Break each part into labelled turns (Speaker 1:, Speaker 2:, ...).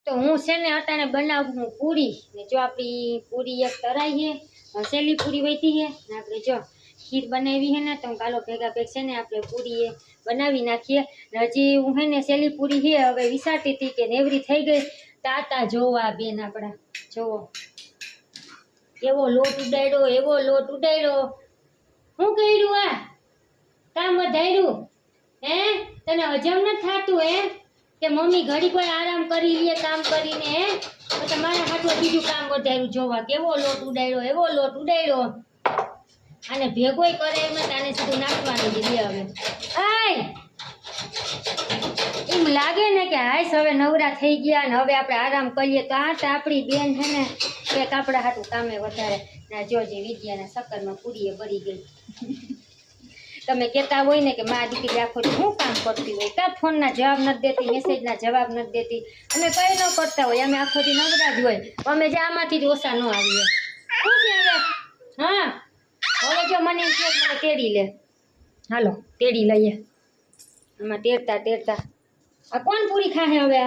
Speaker 1: તો હું છે ને અટાણે બનાવું હું પૂરી ને જો આપણી પૂરી એક તરાઈ છે સેલી પૂરી વહીતી છે ને આપણે જો ખીર બનાવી છે ને તો કાલો ભેગા ભેગ છે ને આપણે પૂરી બનાવી નાખીએ ને હજી હું છે ને સેલી પૂરી છે હવે વિચારતી હતી કે નેવરી થઈ ગઈ તાતા જોવા બેન આપણા જોવો એવો લોટ ઉડાડ્યો એવો લોટ ઉડાડ્યો શું કર્યું આ કામ વધાર્યું હે તને હજમ નથી થતું હે કે મમ્મી ઘડી કોઈ આરામ કરી લે કામ કરીને હે તો તમારા હાથમાં બીજું કામ વધાર્યું જોવા કેવો લોટ ઉડાડ્યો એવો લોટ ઉડાડ્યો અને ભેગોય કરે એમ આને સીધું નાખવાનું જ લે હવે આય એમ લાગે ને કે હાઈસ હવે નવરા થઈ ગયા ને હવે આપણે આરામ કરીએ તો આ આપણી બેન છે ને એક આપણા હાથું કામે વધારે ના જોજે વિદ્યાના સક્કરમાં પૂરીએ ભરી ગઈ તમે કહેતા હોય ને કે મા દીકરી આખો શું કામ કરતી હોય કાં ફોનના જવાબ નથી દેતી મેસેજના જવાબ નથી દેતી અમે કંઈ ન કરતા હોય અમે આખો દી નવરા જ હોય અમે જે આમાંથી જ ઓછા ન આવીએ શું છે હવે હા હવે જો મને એમ કહે મને તેડી લે હાલો તેડી લઈએ આમાં તેડતા તેડતા આ કોણ પૂરી ખાશે હવે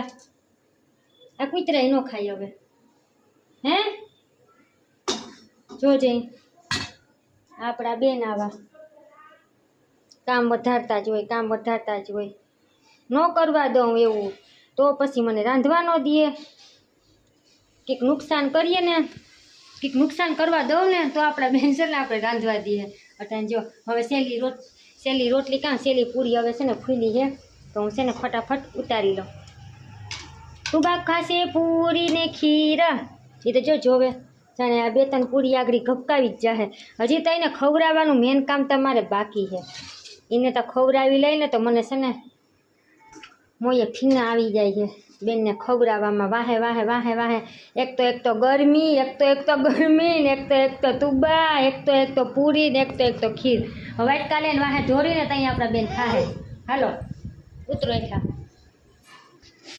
Speaker 1: આ કૂતરાય ન ખાય હવે હે જોજે આપણા બેન આવા કામ વધારતા જ હોય કામ વધારતા જ હોય ન કરવા દઉં એવું તો પછી મને રાંધવા ન દે કંઈક નુકસાન કરીએ ને કંઈક નુકસાન કરવા દઉં ને તો આપણા બેન છે ને આપણે રાંધવા દઈએ અટાણ જો હવે સેલી રોટલી કાં સેલી પૂરી હવે છે ને ફૂલી છે તો હું છે ને ફટાફટ ઉતારી લઉં તું બાપ ખાશે પૂરી ને ખીર એ તો જો જોવે જાણે આ બે ત્રણ પૂરી આગળ ઘપકાવી જ જાહે હજી તો એને ખવડાવવાનું મેન કામ તમારે બાકી છે એને તો ખવડાવી લઈને તો મને છે ને મોયે ફીના આવી જાય છે બેનને ખવડાવવામાં વાહે વાહે વાહે વાહે એક તો ગરમી એક તો ગરમી ને એક તો તુબા એક તો પૂરી ને એક તો ખીર હવે કાલે વાહે ઢોરીને ત્યાં આપણા બેન ખાહે હાલો ઉતરો એટલા